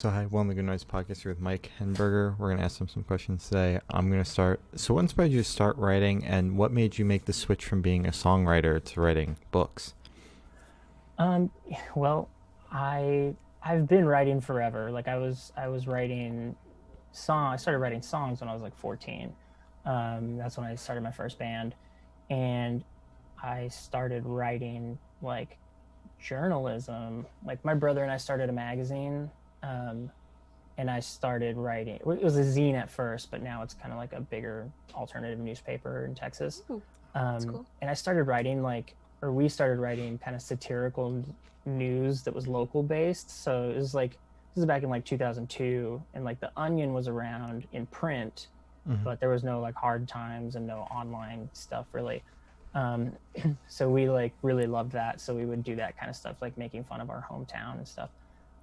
So hi, One Good Noise podcast here with Mike Henneberger. We're going to ask him some questions today. I'm going to start. So what inspired you to start writing, and what made you make the switch from being a songwriter to writing books? Um, well, I've been writing forever. Like I was writing I started writing songs when I was like 14. That's when I started my first band, and I started writing like journalism. Like my brother and I started a magazine, um, and I started writing. It was a zine at first, but now it's kind of like a bigger alternative newspaper in Texas. Ooh, that's cool. And I started writing we started writing kind of satirical news that was local based. So it was like, this is back in like 2002, and like the Onion was around in print, Mm-hmm. but there was no like hard times and no online stuff really. Um, so we like really loved that. So we would do that kind of stuff, like making fun of our hometown and stuff.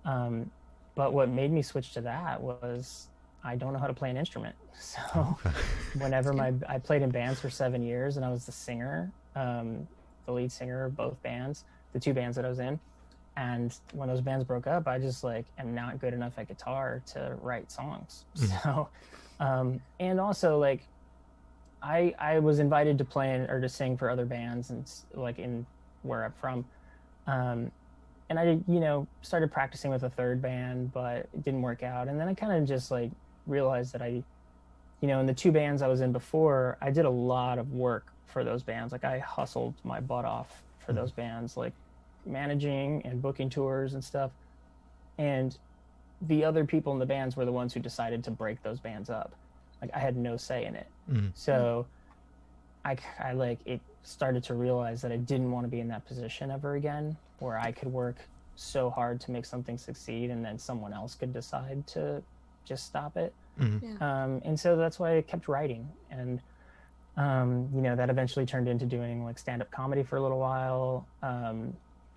Um, but what made me switch to that was I don't know how to play an instrument. So Okay. I played in bands for 7 years, and I was the singer, the lead singer of both bands, the two bands that I was in. And when those bands broke up, I just like am not good enough at guitar to write songs. Mm-hmm. So, and also like I was invited to play or to sing for other bands and like in where I'm from. Um, and I, started practicing with a third band, but it didn't work out. And then I kind of just like realized that in the two bands I was in before, I did a lot of work for those bands. Like I hustled my butt off for those bands, like managing and booking tours and stuff. And the other people in the bands were the ones who decided to break those bands up. Like I had no say in it. Mm-hmm. So I like it started to realize that I didn't want to be in that position ever again, where I could work so hard to make something succeed and then someone else could decide to just stop it. Mm-hmm. Yeah. And so that's why I kept writing. And, that eventually turned into doing like stand-up comedy for a little while,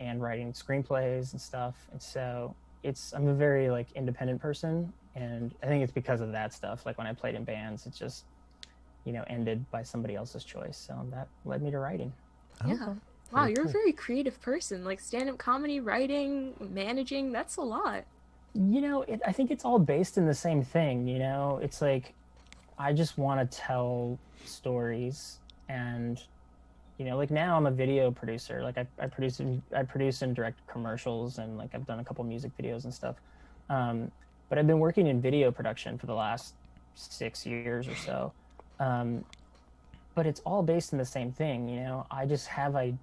and writing screenplays and stuff. And so I'm a very like independent person. And I think it's because of that stuff. Like when I played in bands, it just, ended by somebody else's choice. So that led me to writing. Okay. Yeah. Wow, Very you're a cool. very creative person. Like stand-up comedy, writing, managing, that's a lot. I think it's all based in the same thing. It's like I just want to tell stories, and like now I'm a video producer. Like I produce and direct commercials, and like I've done a couple music videos and stuff. But I've been working in video production for the last 6 years or so. But it's all based in the same thing. I just I'm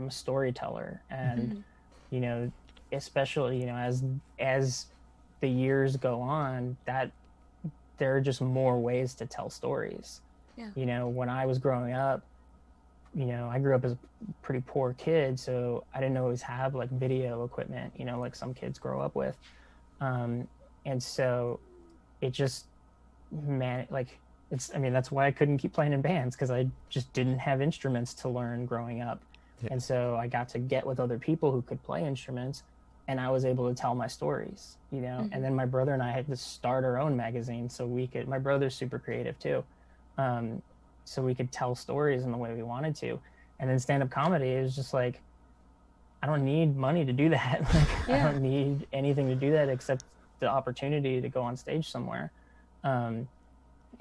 a storyteller, and Mhm. you know especially as the years go on, that there are just more ways to tell stories. Yeah. When I was growing up, I grew up as a pretty poor kid, so I didn't always have like video equipment, like some kids grow up with. And so it just, man, like that's why I couldn't keep playing in bands, because I just didn't have instruments to learn growing up. Yeah. And so I got to get with other people who could play instruments, and I was able to tell my stories. And then my brother and I had to start our own magazine so my brother's super creative too. So we could tell stories in the way we wanted to. And then stand-up comedy is just like, I don't need money to do that. Like, I don't need anything to do that except the opportunity to go on stage somewhere. And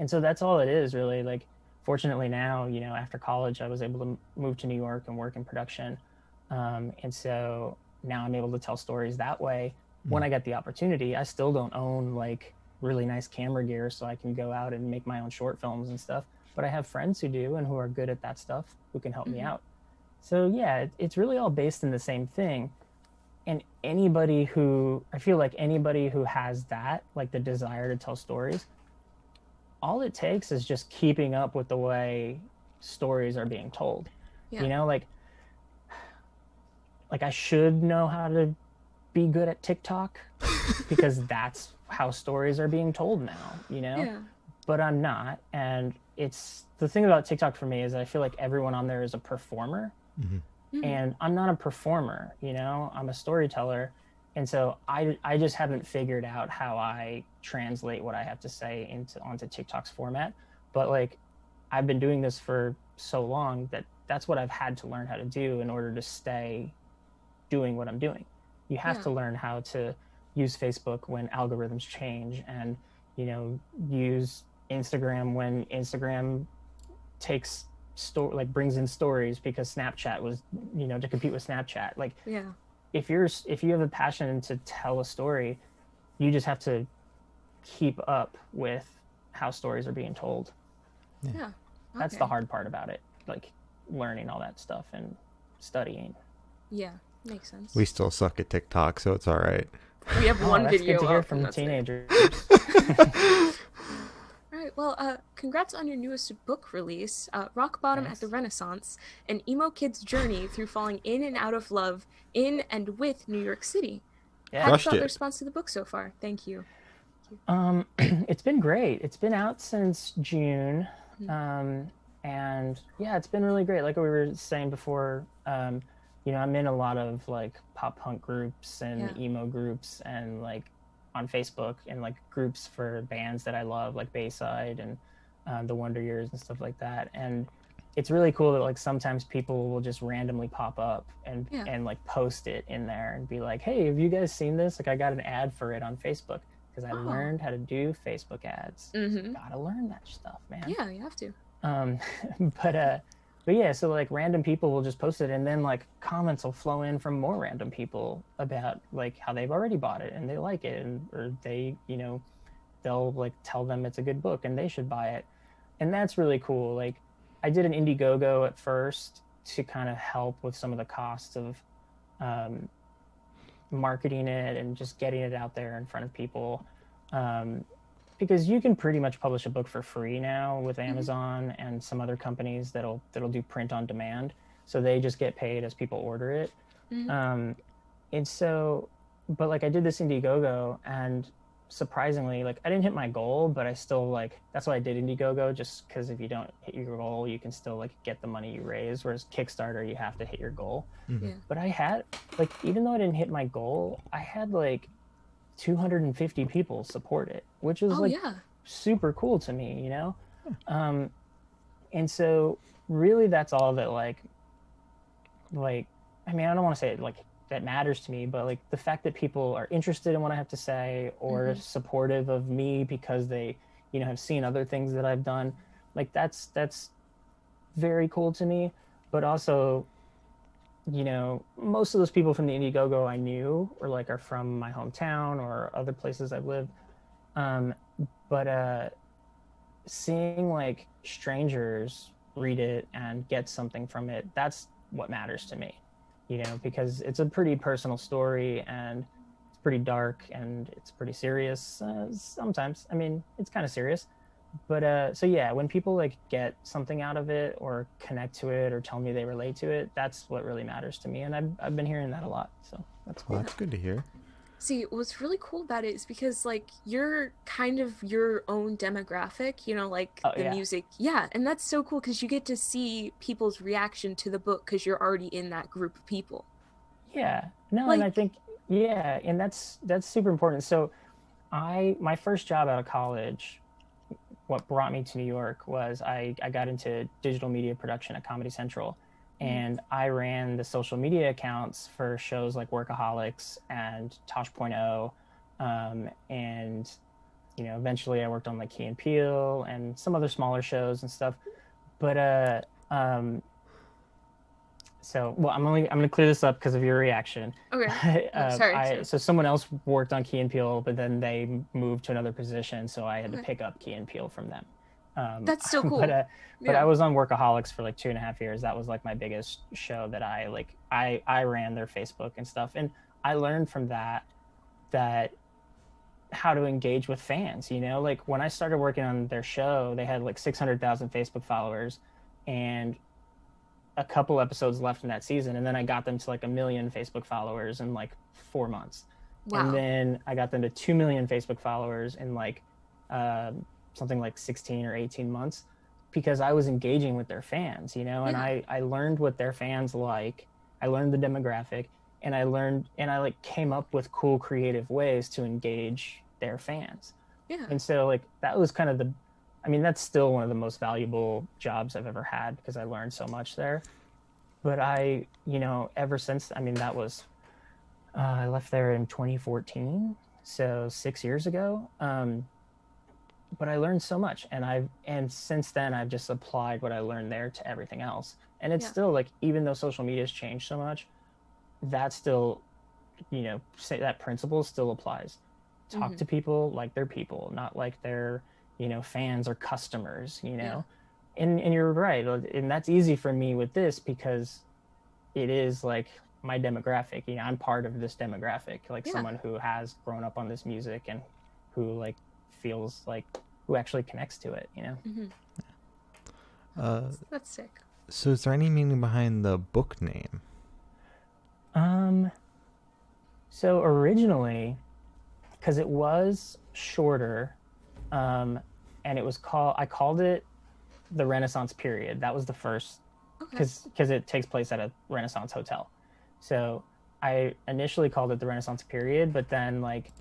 so that's all it is really. Like, fortunately now, after college, I was able to move to New York and work in production. And so now I'm able to tell stories that way. When I get the opportunity, I still don't own like really nice camera gear so I can go out and make my own short films and stuff. But I have friends who do and who are good at that stuff who can help me out. So yeah, it's really all based in the same thing. And I feel like anybody who has that, like the desire to tell stories, all it takes is just keeping up with the way stories are being told. Yeah. Like I should know how to be good at TikTok because that's how stories are being told now, Yeah. but I'm not. And it's the thing about TikTok for me is I feel like everyone on there is a performer, Mm-hmm. and I'm not a performer, I'm a storyteller. And so I just haven't figured out how I translate what I have to say onto TikTok's format. But like, I've been doing this for so long that that's what I've had to learn how to do in order to stay doing what I'm doing. You have to learn how to, use Facebook when algorithms change, and use Instagram when Instagram takes brings in stories because Snapchat was to compete with Snapchat. Like, Yeah. if you have a passion to tell a story, you just have to keep up with how stories are being told. Yeah. That's Okay. the hard part about it, like learning all that stuff and studying. Yeah, makes sense. We still suck at TikTok, so it's all right. We have one that's video good to hear up, from and the that's it. teenagers. All right, well, congrats on your newest book release, Rock Bottom Thanks. at the Renaissance, an emo kid's journey through falling in and out of love in and with New York City. Yeah. How have you Crushed thought it. the response to the book so far? Thank you. It's been great. It's been out since June. And yeah, it's been really great. Like we were saying before, I'm in a lot of like pop punk groups and emo groups, and like on Facebook, and like groups for bands that I love, like Bayside and the Wonder Years and stuff like that. And it's really cool that like sometimes people will just randomly pop up and like post it in there and be like, hey, have you guys seen this? Like, I got an ad for it on Facebook because I learned how to do Facebook ads. Gotta learn that stuff, man. Yeah, you have to. But yeah, so like random people will just post it, and then like comments will flow in from more random people about like how they've already bought it and they like it, or they, they'll like tell them it's a good book and they should buy it. And that's really cool. Like, I did an Indiegogo at first to kind of help with some of the costs of marketing it and just getting it out there in front of people. Because you can pretty much publish a book for free now with Amazon and some other companies that'll do print on demand. So they just get paid as people order it. And so, but like I did this Indiegogo, and surprisingly, like I didn't hit my goal, but I still like, that's why I did Indiegogo, just because if you don't hit your goal, you can still like get the money you raise, whereas Kickstarter, you have to hit your goal. Yeah. But I had like, even though I didn't hit my goal, I had like 250 people support it, which was super cool to me, and so really that's all that like I mean, I don't want to say it like that matters to me, but like the fact that people are interested in what I have to say, or supportive of me because they have seen other things that I've done, like that's very cool to me. But also, most of those people from the Indiegogo I knew, or like are from my hometown or other places I've lived. But seeing like strangers read it and get something from it, that's what matters to me, because it's a pretty personal story, and it's pretty dark, and it's pretty serious. Sometimes, I mean, it's kind of serious. But so yeah, when people like get something out of it or connect to it or tell me they relate to it, that's what really matters to me. And I've been hearing that a lot, so that's cool. Well, that's good to hear. See, what's really cool about it is because like you're kind of your own demographic, like the music. Yeah, and that's so cool because you get to see people's reaction to the book because you're already in that group of people. Yeah. No, and I think and that's super important. So my first job out of college, what brought me to New York was I got into digital media production at Comedy Central, and I ran the social media accounts for shows like Workaholics and Tosh.0, and eventually I worked on like Key and Peele and some other smaller shows and stuff. But so, well, I'm gonna clear this up because of your reaction. Okay. Sorry. So someone else worked on Key and Peele, but then they moved to another position, so I had to pick up Key and Peele from them. That's so cool. But I was on Workaholics for like 2.5 years. That was like my biggest show that I ran their Facebook and stuff, and I learned from that how to engage with fans. Like when I started working on their show, they had like 600,000 Facebook followers, and a couple episodes left in that season, and then I got them to like 1 million Facebook followers in like 4 months. Wow. And then I got them to 2 million Facebook followers in like something like 16 or 18 months, because I was engaging with their fans, and I learned what their fans like. I learned the demographic, and I like came up with cool creative ways to engage their fans. Yeah. And so like that was kind of that's still one of the most valuable jobs I've ever had, because I learned so much there. But ever since, that was, I left there in 2014. so 6 years ago. But I learned so much, and since then I've just applied what I learned there to everything else. And it's still like, even though social media has changed so much, that still, say that principle still applies. Talk to people like they're people, not like they're, fans or customers, And you're right. And that's easy for me with this because it is like my demographic. I'm part of this demographic, like someone who has grown up on this music and who like feels like, who actually connects to it, That's sick. So is there any meaning behind the book name? So originally, because it was shorter, and I called it the Renaissance period. That was the first, because it takes place at a Renaissance hotel. So I initially called it the Renaissance period, but then like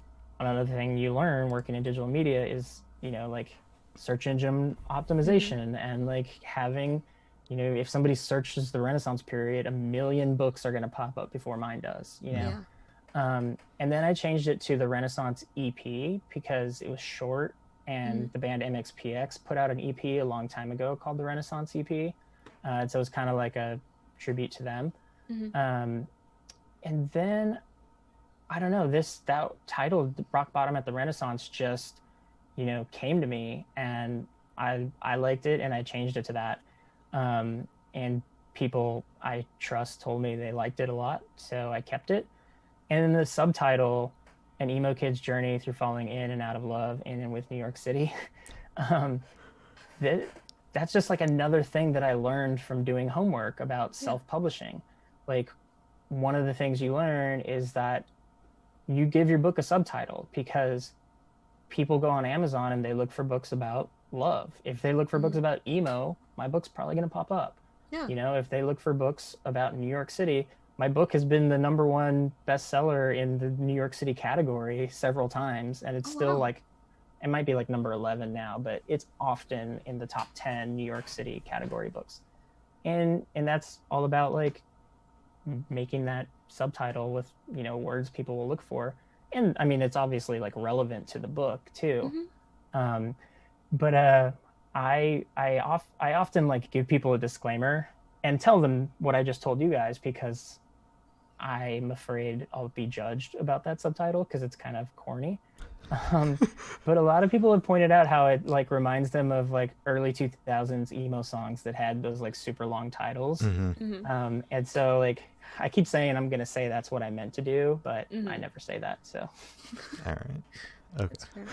another thing you learn working in digital media is, like search engine optimization and like having, if somebody searches the Renaissance period, 1 million books are going to pop up before mine does, and then I changed it to the Renaissance EP because it was short, and the band MXPX put out an EP a long time ago called the Renaissance EP. So it was kind of like a tribute to them. And then, I don't know, that title, Rock Bottom at the Renaissance, just, came to me, and I liked it, and I changed it to that. And people I trust told me they liked it a lot, so I kept it. And then the subtitle, An Emo Kid's Journey Through Falling In and Out of Love in and with New York City. That's just like another thing that I learned from doing homework about self-publishing. Like, one of the things you learn is that you give your book a subtitle, because people go on Amazon and they look for books about love. If they look for books about emo, my book's probably going to pop up. If they look for books about New York City, my book has been the #1 bestseller in the New York City category several times, and it's still like, it might be like number 11 now, but it's often in the top 10 New York City category books. And that's all about like making that subtitle with, words people will look for. And I mean, it's obviously like relevant to the book too. But I often like give people a disclaimer and tell them what I just told you guys, because I'm afraid I'll be judged about that subtitle because it's kind of corny. But a lot of people have pointed out how it like reminds them of like early 2000s emo songs that had those like super long titles. And so like, I keep saying I'm going to say that's what I meant to do, but I never say that. So. All right. Okay. That's fair.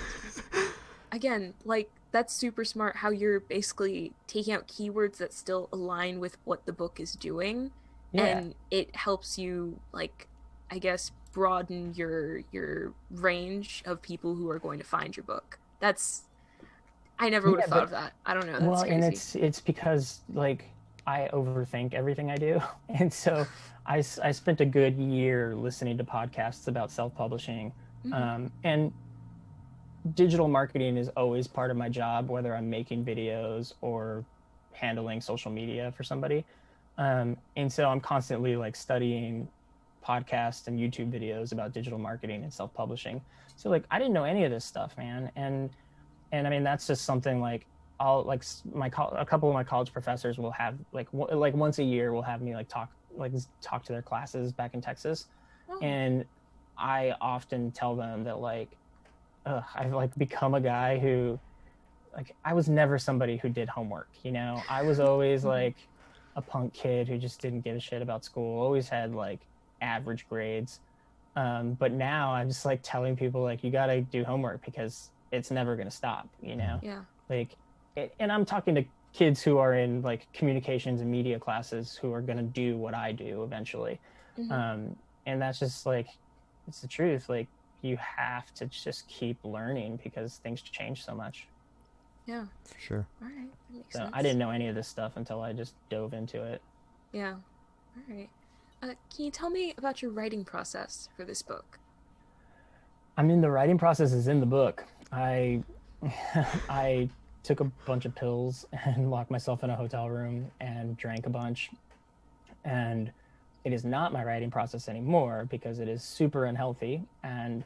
Again, like, that's super smart how you're basically taking out keywords that still align with what the book is doing. And it helps you, like, I guess, broaden your range of people who are going to find your book. I never would have thought of that. I don't know. That's crazy. And it's because like I overthink everything I do, and so I spent a good year listening to podcasts about self-publishing, and digital marketing is always part of my job, whether I'm making videos or handling social media for somebody. And so I'm constantly like studying podcasts and YouTube videos about digital marketing and self-publishing. So like, I didn't know any of this stuff, man. And I mean, that's just something like a couple of my college professors will have like once a year will have me talk to their classes back in Texas. And I often tell them that I've like become a guy who I was never somebody who did homework, I was always like a punk kid who just didn't give a shit about school, always had like average grades. But now I'm just like telling people you got to do homework because it's never going to stop, Yeah. And I'm talking to kids who are in like communications and media classes who are going to do what I do eventually. And that's just it's the truth. You have to just keep learning because things change so much. Yeah. For sure. All right. That makes sense. I didn't know any of this stuff until I just dove into it. Yeah. All right. Can you tell me about your writing process for this book? I mean, the writing process is in the book. I took a bunch of pills and locked myself in a hotel room and drank a bunch. And it is not my writing process anymore because it is super unhealthy. And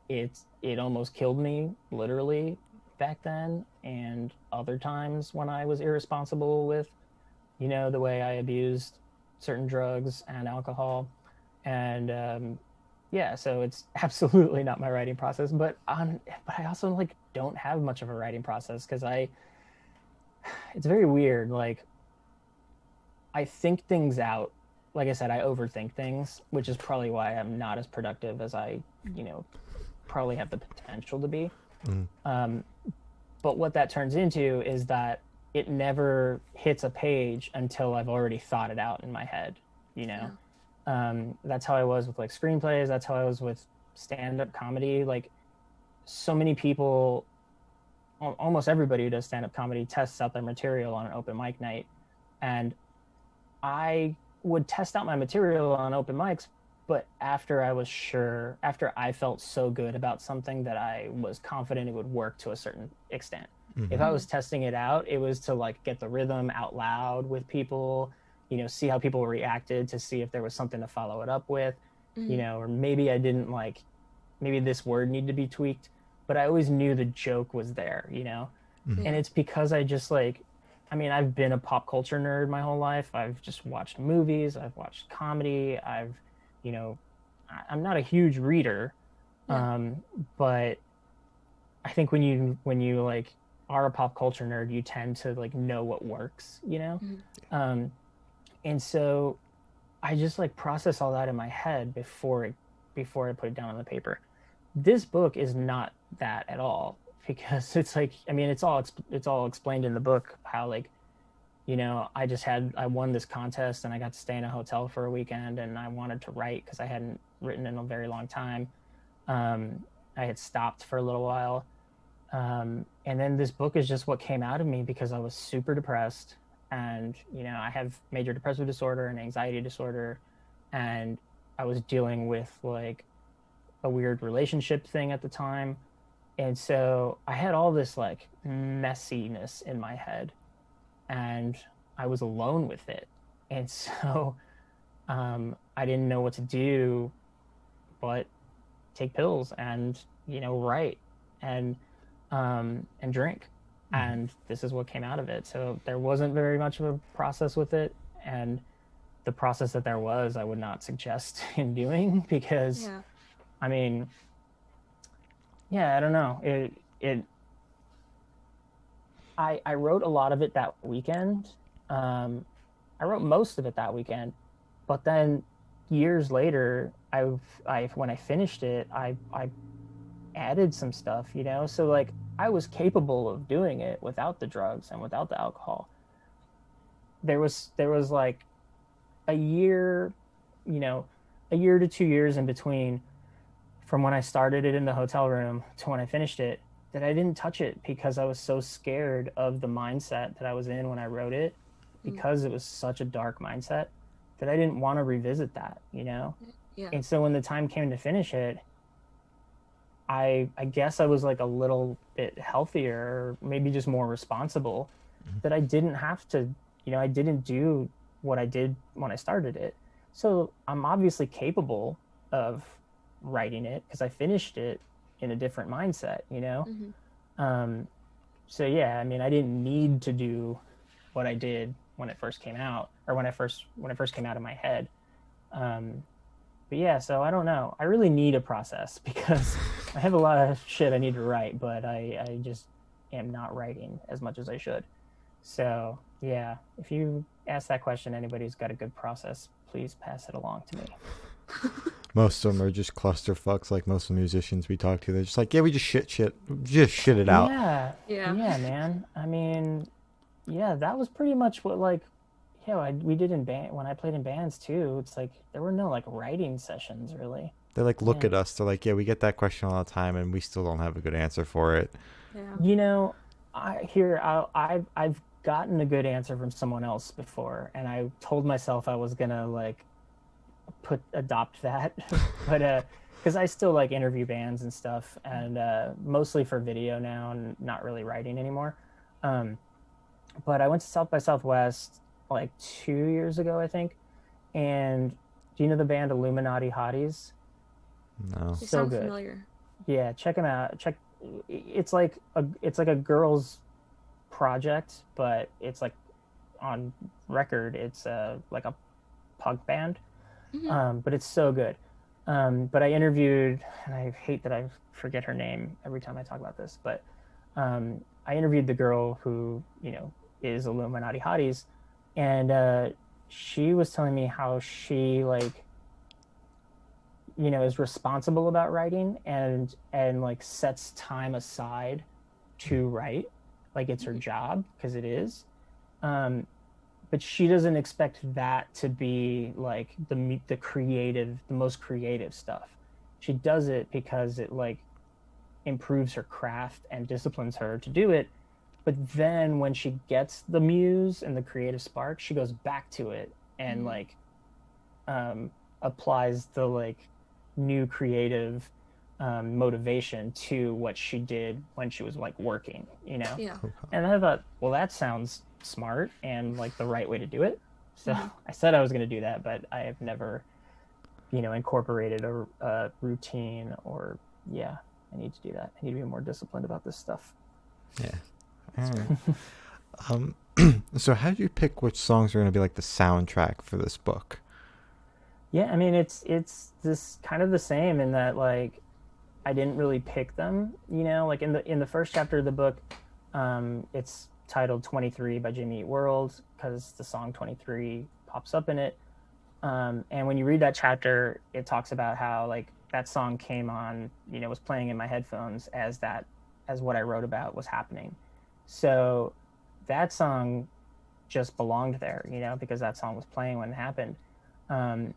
it almost killed me, literally, back then, and other times when I was irresponsible with, the way I abused certain drugs and alcohol. And yeah, so it's absolutely not my writing process, but I also like don't have much of a writing process because it's very weird. Like, I think things out. Like I said, I overthink things, which is probably why I'm not as productive as I, probably have the potential to be. But what that turns into is that it never hits a page until I've already thought it out in my head, Yeah. That's how I was with like screenplays. That's how I was with stand-up comedy. Like, so many people, almost everybody who does stand-up comedy tests out their material on an open mic night. And I would test out my material on open mics, but after I felt so good about something that I was confident it would work to a certain extent. If I was testing it out, it was to like get the rhythm out loud with people, see how people reacted, to see if there was something to follow it up with, or maybe I didn't like, maybe this word needed to be tweaked, but I always knew the joke was there, And it's because I just like, I've been a pop culture nerd my whole life. I've just watched movies. I've watched comedy. I'm not a huge reader, but I think when you like are a pop culture nerd, you tend to like know what works, and so I just like process all that in my head before I put it down on the paper. This book is not that at all, because it's like, it's all explained in the book how like, I won this contest and I got to stay in a hotel for a weekend, and I wanted to write because I hadn't written in a very long time. I had stopped for a little while. And then this book is just what came out of me because I was super depressed, and, I have major depressive disorder and anxiety disorder, and I was dealing with like a weird relationship thing at the time. And so I had all this like messiness in my head, and I was alone with it. And so I didn't know what to do but take pills and, write and drink. And this is what came out of it. So there wasn't very much of a process with it. And the process that there was, I would not suggest in doing, because, I don't know. I wrote a lot of it that weekend. I wrote most of it that weekend, but then years later, when I finished it, I added some stuff, so like I was capable of doing it without the drugs and without the alcohol. There was like a year to 2 years in between from when I started it in the hotel room to when I finished it, that I didn't touch it because I was so scared of the mindset that I was in when I wrote it, because it was such a dark mindset that I didn't want to revisit that, Yeah. And so when the time came to finish it, I guess I was like a little bit healthier, or maybe just more responsible, that I didn't have to, I didn't do what I did when I started it. So I'm obviously capable of writing it because I finished it in a different mindset, So yeah, I didn't need to do what I did when it first came out, or when it first came out of my head. But yeah, so I don't know. I really need a process because I have a lot of shit I need to write, but I just am not writing as much as I should. So yeah, if you ask that question, anybody who's got a good process, please pass it along to me. Most of them are just clusterfucks, like most of the musicians we talk to. They're just like, yeah, we just shit it out. Yeah, man. That was pretty much what like, we did in band when I played in bands too. It's like there were no like writing sessions really. They like look at us. They're like, yeah, we get that question all the time, and we still don't have a good answer for it. Yeah. I've gotten a good answer from someone else before, and I told myself I was gonna like adopt that, but because I still like interview bands and stuff, and mostly for video now, and not really writing anymore. But I went to South by Southwest like 2 years ago, I think. And do you know the band Illuminati Hotties? No. They sound familiar. Yeah, check them out. It's like a girls project, but it's like on record. It's like a punk band, but it's so good. But I interviewed, and I hate that I forget her name every time I talk about this, but I interviewed the girl who, is Illuminati Hotties, and she was telling me how she is responsible about writing and like sets time aside to write, like it's her job, because it is. But she doesn't expect that to be like the most creative stuff. She does it because it like improves her craft and disciplines her to do it. But then when she gets the muse and the creative spark, she goes back to it and like applies the like new creative motivation to what she did when she was like working, Yeah. And I thought, well, that sounds smart and like the right way to do it. So I said I was going to do that, but I have never, incorporated a routine or, I need to do that. I need to be more disciplined about this stuff. Yeah. So how did you pick which songs are going to be like the soundtrack for this book? Yeah, I mean, it's this kind of the same in that like I didn't really pick them, like in the first chapter of the book, it's titled 23 by Jimmy Eat World because the song 23 pops up in it. And when you read that chapter, it talks about how like that song came on, was playing in my headphones as what I wrote about was happening. So that song just belonged there, because that song was playing when it happened. And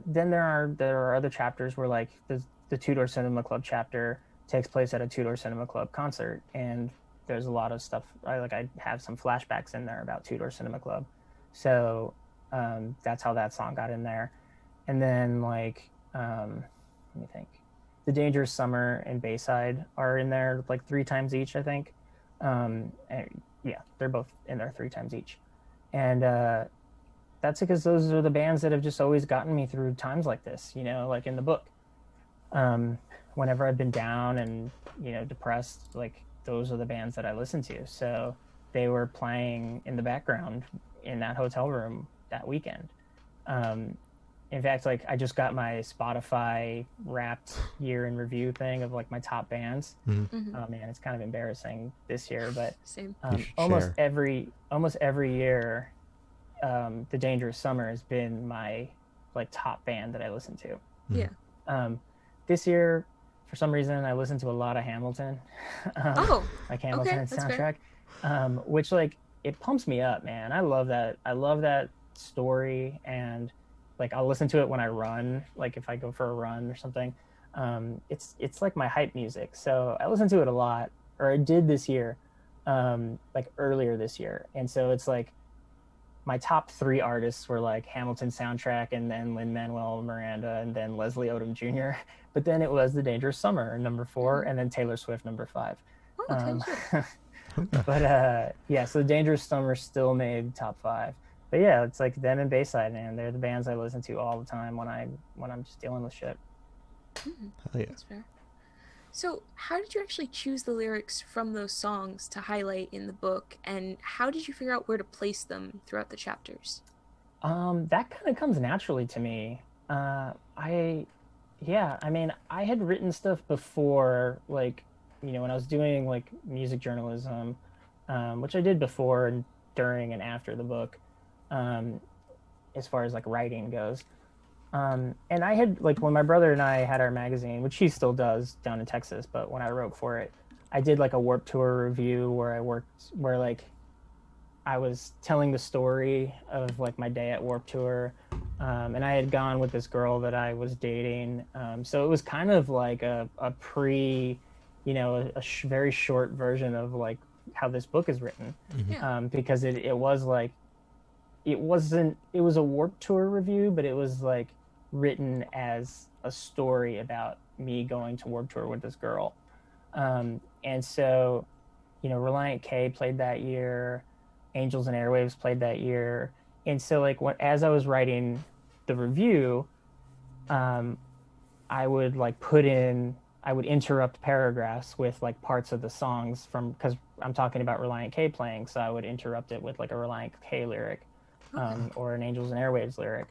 then there are other chapters where like the Two Door Cinema Club chapter takes place at a Two Door Cinema Club concert, and there's a lot of stuff. I have some flashbacks in there about Two Door Cinema Club, so that's how that song got in there. And then like let me think, The Dangerous Summer and Bayside are in there like 3 times each, I think. And yeah, they're both in there 3 times each, and that's because those are the bands that have just always gotten me through times like this, like in the book. Whenever I've been down and, depressed, like those are the bands that I listen to. So they were playing in the background in that hotel room that weekend. In fact, like I just got my Spotify Wrapped year in review thing of like my top bands. Mm-hmm. Oh man, it's kind of embarrassing this year, but Same. almost every year, The Dangerous Summer has been my like top band that I listen to. Yeah. This year, for some reason, I listened to a lot of Hamilton. Like Hamilton soundtrack, which like it pumps me up, man. I love that. I love that story, and like I'll listen to it when I run, like if I go for a run or something. It's like my hype music. So I listen to it a lot, or I did this year, like earlier this year, and so it's like my top 3 artists were like Hamilton soundtrack, and then Lin-Manuel Miranda, and then Leslie Odom Jr. But then it was The Dangerous Summer, number 4, and then Taylor Swift, number 5. But yeah, so The Dangerous Summer still made top 5. But yeah, it's like them and Bayside, man. They're the bands I listen to all the time when I'm just dealing with shit. Hell yeah. That's fair. So, how did you actually choose the lyrics from those songs to highlight in the book, and how did you figure out where to place them throughout the chapters? That kind of comes naturally to me. I mean, I had written stuff before, like, when I was doing like music journalism, which I did before and during and after the book, as far as like writing goes. And I had like when my brother and I had our magazine, which he still does down in Texas, but when I wrote for it, I did like a Warped Tour review where like I was telling the story of like my day at Warped Tour, and I had gone with this girl that I was dating, so it was kind of like a pre, very short version of like how this book is written, because it was like it was a Warped Tour review, but it was like written as a story about me going to Warped Tour with this girl. And so, Reliant K played that year, Angels and Airwaves played that year. And so like as I was writing the review, I I would interrupt paragraphs with like parts of the songs because I'm talking about Reliant K playing, so I would interrupt it with like a Reliant K lyric, or an Angels and Airwaves lyric.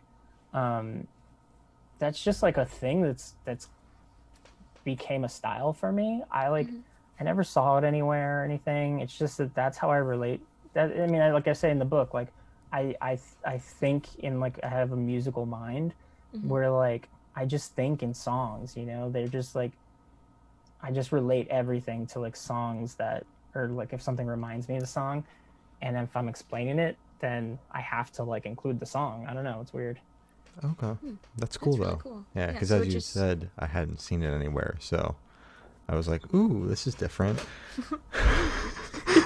That's just like a thing that's became a style for me. I never saw it anywhere or anything. It's just that's how I relate. That, I mean, like I say in the book, like I think in like I have a musical mind, where like I just think in songs. You know, they're just like I just relate everything to like songs that, or like if something reminds me of the song, and if I'm explaining it, then I have to like include the song. I don't know. It's weird. Okay. That's cool, really though. cool. Yeah, because so as you said, I hadn't seen it anywhere, so I was like, ooh, this is different.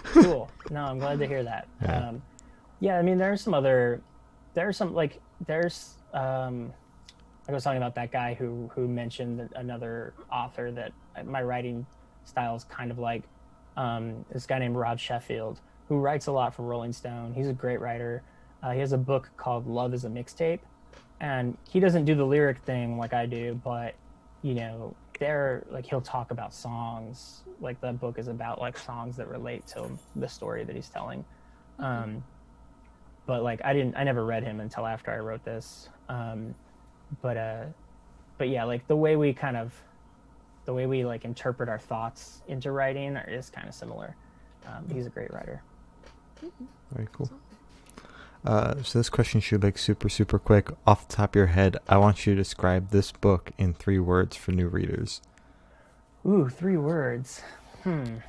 Cool. No, I'm glad to hear that. Yeah. I mean, I was talking about that guy who mentioned another author that my writing style is kind of like, this guy named Rod Sheffield, who writes a lot for Rolling Stone. He's a great writer. He has a book called Love is a Mixtape, and he doesn't do the lyric thing like I do, but you know, he'll talk about songs. Like the book is about like songs that relate to the story that he's telling. But like I never read him until after I wrote this. But yeah, like the way we like interpret our thoughts into writing is kind of similar. He's a great writer. Very cool. So this question should be like super, super quick. Off the top of your head, I want you to describe this book in 3 words for new readers. Ooh, 3 words. This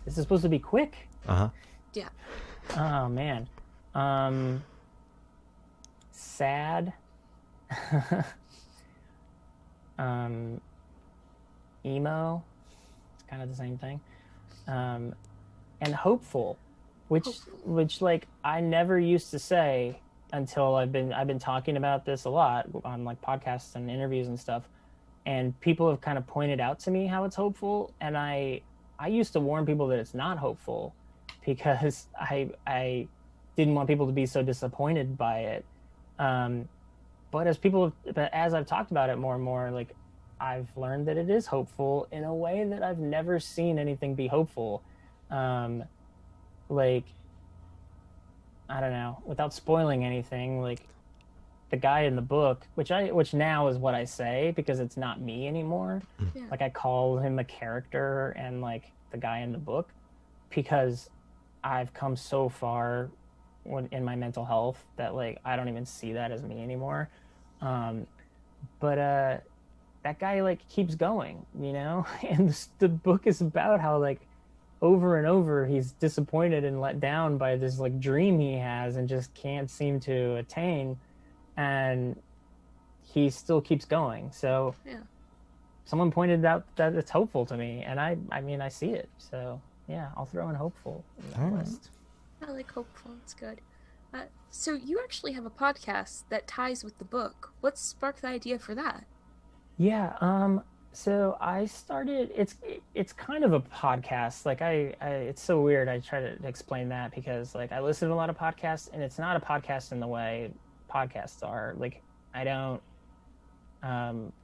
is supposed to be quick? Uh-huh. Yeah. Oh, man. Sad. Emo. It's kind of the same thing. And hopeful. Which like I never used to say until I've been talking about this a lot on like podcasts and interviews and stuff, and people have kind of pointed out to me how it's hopeful, and I used to warn people that it's not hopeful because I didn't want people to be so disappointed by it. But as I've talked about it more and more, like I've learned that it is hopeful in a way that I've never seen anything be hopeful. Like, I don't know, without spoiling anything, like the guy in the book, which now is what I say because it's not me anymore. Yeah. Like I call him a character and like the guy in the book because I've come so far in my mental health that like I don't even see that as me anymore. But that guy like keeps going, you know, and the book is about how like over and over he's disappointed and let down by this like dream he has and just can't seem to attain, and he still keeps going. So yeah, someone pointed out that it's hopeful to me, and I mean I see it, so yeah, I'll throw in hopeful in that list. I like hopeful. It's good. So you actually have a podcast that ties with the book. What sparked the idea for that? Yeah, so I started, it's kind of a podcast. Like it's so weird. I try to explain that because like I listen to a lot of podcasts, and it's not a podcast in the way podcasts are. Like I don't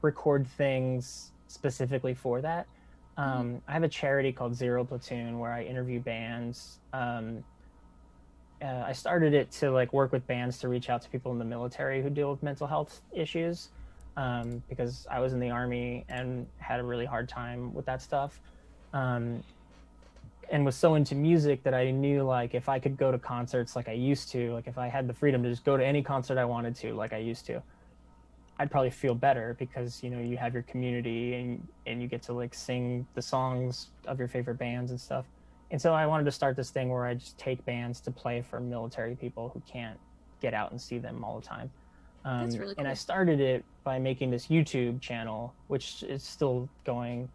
record things specifically for that. I have a charity called Zero Platoon where I interview bands. I started it to like work with bands to reach out to people in the military who deal with mental health issues. Because I was in the Army and had a really hard time with that stuff, and was so into music that I knew like if I could go to concerts like I used to, like if I had the freedom to just go to any concert I wanted to like I used to, I'd probably feel better because, you know, you have your community and you get to like sing the songs of your favorite bands and stuff. And so I wanted to start this thing where I just take bands to play for military people who can't get out and see them all the time. That's really cool. And I started it by making this YouTube channel, which is still going.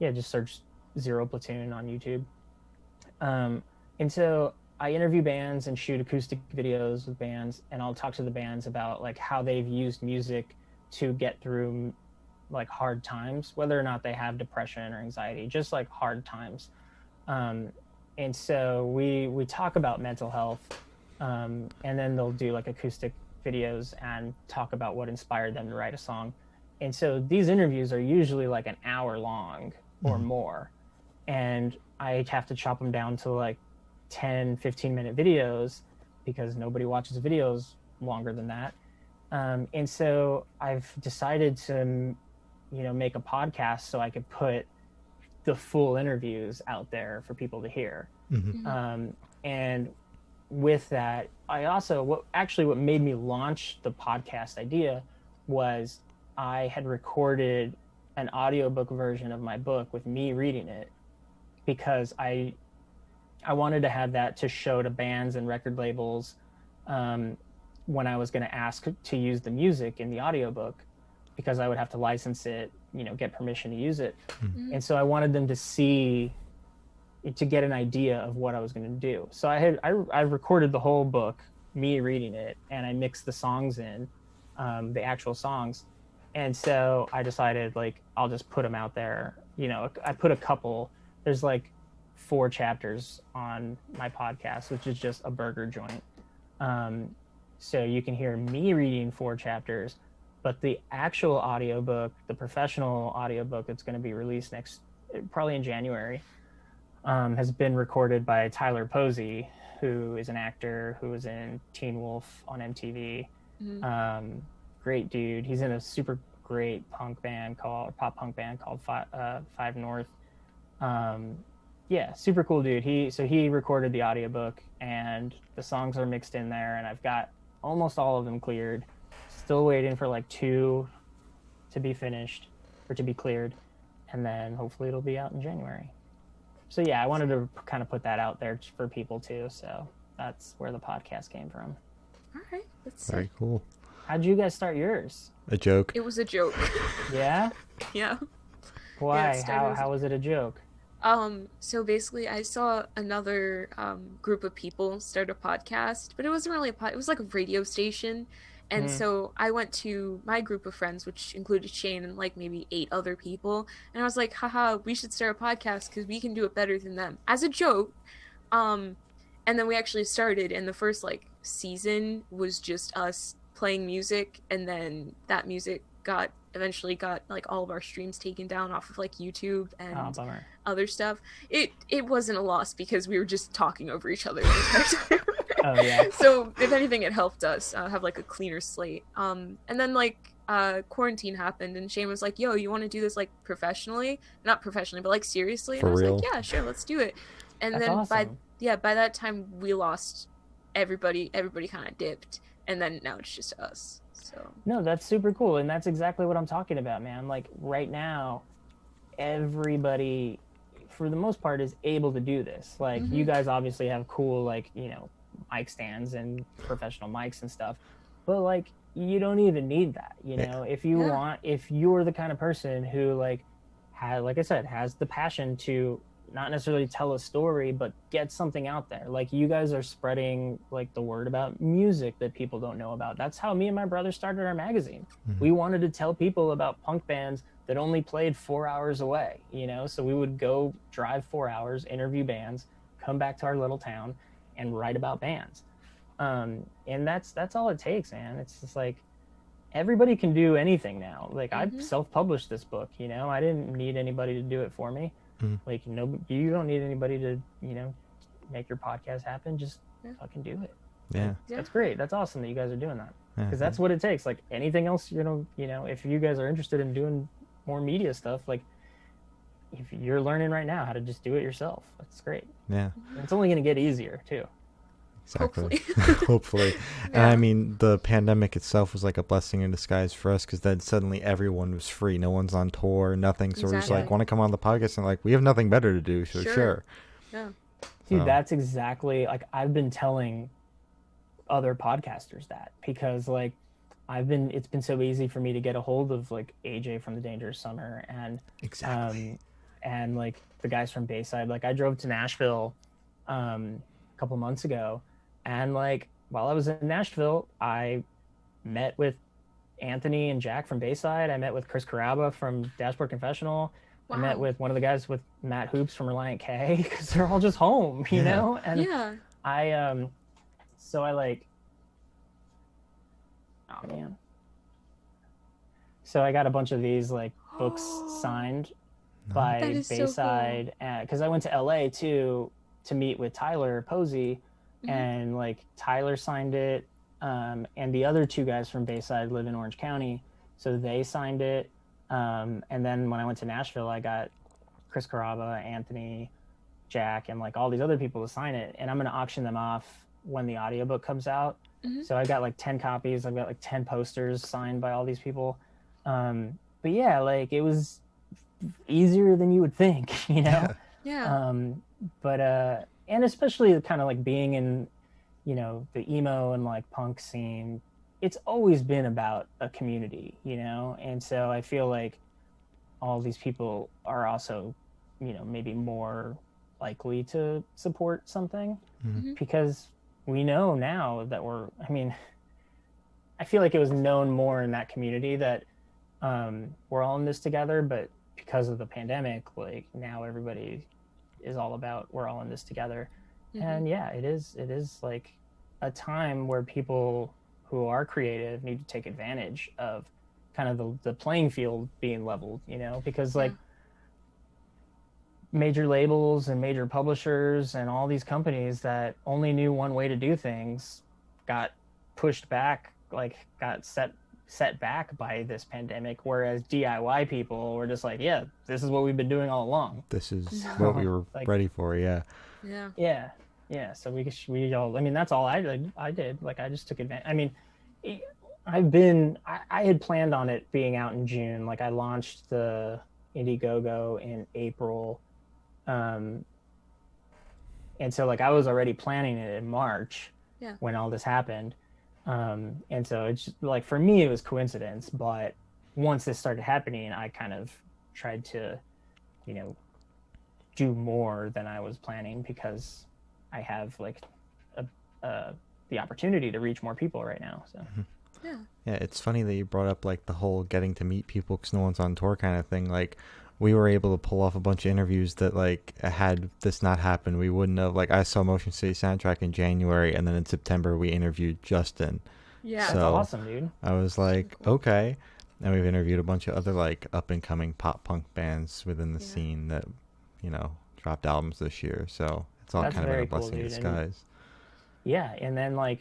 Just search Zero Platoon on YouTube. And so I interview bands and shoot acoustic videos with bands, and I'll talk to the bands about like how they've used music to get through like hard times, whether or not they have depression or anxiety, just like hard times. And so we talk about mental health, and then they'll do like acoustic videos and talk about what inspired them to write a song. And so these interviews are usually like an hour long or more. And I have to chop them down to like 10, 15-minute videos because nobody watches videos longer than that. And so I've decided to, make a podcast so I could put the full interviews out there for people to hear. And with that, I also, what made me launch the podcast idea was I had recorded an audiobook version of my book with me reading it, because I wanted to have that to show to bands and record labels when I was going to ask to use the music in the audiobook, because I would have to license it, get permission to use it. And so I wanted them to get an idea of what I was going to do. So I recorded the whole book, me reading it, and I mixed the songs in, the actual songs. And so I decided, like, I'll just put them out there. I put a couple. There's like 4 chapters on my podcast, which is just a burger joint. So you can hear me reading 4 chapters, but the actual audiobook, the professional audiobook that's going to be released probably in January, has been recorded by Tyler Posey, who is an actor who was in Teen Wolf on MTV. Great dude. He's in a super great pop punk band called Five North. Super cool dude. He recorded the audiobook, and the songs are mixed in there, and I've got almost all of them cleared. Still waiting for like 2 to be finished or to be cleared, and then hopefully it'll be out in January. So yeah, I wanted to kind of put that out there for people too. So that's where the podcast came from. All right, that's very cool. How'd you guys start yours? A joke. It was a joke. Yeah? Yeah. Why? How was it a joke? So basically I saw another group of people start a podcast, but it wasn't really it was like a radio station. And so I went to my group of friends, which included Shane and like maybe 8 other people. And I was like, haha, we should start a podcast because we can do it better than them, as a joke. And then we actually started, and the first like season was just us playing music. And then that music eventually got like all of our streams taken down off of like YouTube and other stuff. It wasn't a loss because we were just talking over each other the entire time. Oh yeah. So if anything, it helped us have like a cleaner slate. And then like quarantine happened, and Shane was like, "Yo, you want to do this like professionally? Not professionally, but like seriously?" And I was like, "Yeah, sure, let's do it." And That's then awesome. by that time we lost everybody. Everybody kind of dipped, and then now it's just us. So no, that's super cool, and that's exactly what I'm talking about, man. Like right now, everybody, for the most part, is able to do this. Like you guys obviously have cool, like mic stands and professional mics and stuff, but like you don't even need that. If you're the kind of person who like I said, has the passion to not necessarily tell a story, but get something out there. Like you guys are spreading like the word about music that people don't know about. That's how me and my brother started our magazine. We wanted to tell people about punk bands that only played 4 hours away, so we would go drive 4 hours, interview bands, come back to our little town and write about bands. And that's all it takes, man. It's just like everybody can do anything now. Like I self-published this book, I didn't need anybody to do it for me. Like you don't need anybody to make your podcast happen. Just fucking do it. Yeah. That's great. That's awesome that you guys are doing that, because that's what it takes. Like anything else, if you guys are interested in doing more media stuff, like if you're learning right now how to just do it yourself, that's great. Yeah. It's only going to get easier too. Exactly. Hopefully. And I mean, the pandemic itself was like a blessing in disguise for us, because then suddenly everyone was free. No one's on tour, nothing. So we're just like, want to come on the podcast, and like, we have nothing better to do. So sure. Yeah. Dude, that's exactly like I've been telling other podcasters that, because like it's been so easy for me to get a hold of like AJ from the Dangerous Summer and and like the guys from Bayside. Like I drove to Nashville a couple months ago, and like while I was in Nashville, I met with Anthony and Jack from Bayside. I met with Chris Caraba from Dashboard Confessional. Wow. I met with one of the guys with Matt Hoops from Reliant K, because they're all just home, you know? And So I got a bunch of these like books signed by Bayside, because I went to LA too to meet with Tyler Posey, and like Tyler signed it, and the other two guys from Bayside live in Orange County, so they signed it. And then when I went to Nashville, I got Chris Carrabba, Anthony, Jack, and like all these other people to sign it, and I'm going to auction them off when the audiobook comes out. So I got like 10 copies. I've got like 10 posters signed by all these people. But yeah, like it was easier than you would think, you know? Yeah. But and especially kind of like being in, you know, the emo and like punk scene, it's always been about a community, you know? And so I feel like all these people are also, you know, maybe more likely to support something because we know now that I feel like it was known more in that community that we're all in this together, but because of the pandemic, like now everybody is all about we're all in this together. And yeah, it is like a time where people who are creative need to take advantage of kind of the playing field being leveled, you know, because like major labels and major publishers and all these companies that only knew one way to do things got pushed back, like got set back by this pandemic, whereas DIY people were just like, yeah, this is what we've been doing all along. This is what we were like, ready for. Yeah. So we all, I mean, that's all I did. Like I just took advantage. I mean, I had planned on it being out in June. Like I launched the Indiegogo in April. And so like I was already planning it in March when all this happened. And so it's just, like, for me, it was coincidence, but once this started happening, I kind of tried to, you know, do more than I was planning because I have like the opportunity to reach more people right now. So. Yeah, it's funny that you brought up like the whole getting to meet people because no one's on tour kind of thing. Like we were able to pull off a bunch of interviews that like had this not happened, we wouldn't have. Like I saw Motion City Soundtrack in January, and then in September we interviewed Justin. Yeah, so that's awesome, dude. I was like, cool. Okay. And we've interviewed a bunch of other like up and coming pop punk bands within the scene that, you know, dropped albums this year. So it's all kind of been a blessing in disguise. And then like,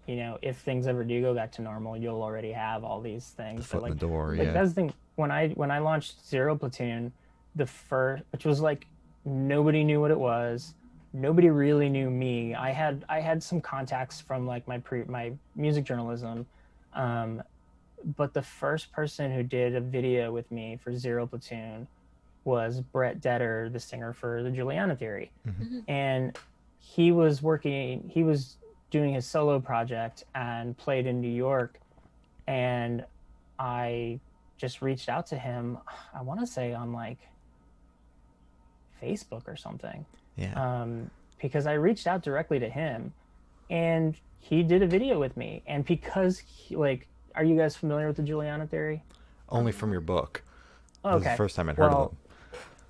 you know, if things ever do go back to normal, you'll already have all these things. The foot like, in the door, like, that's the thing. When I launched Zero Platoon, which was like nobody knew what it was, nobody really knew me. I had some contacts from like my music journalism, but the first person who did a video with me for Zero Platoon was Brett Detter, the singer for the Juliana Theory, and he was doing his solo project and played in New York, and I just reached out to him, I want to say on like Facebook or something, because I reached out directly to him and he did a video with me. And because are you guys familiar with the Juliana Theory? Only from your book. Okay. This is the first time I'd heard of them.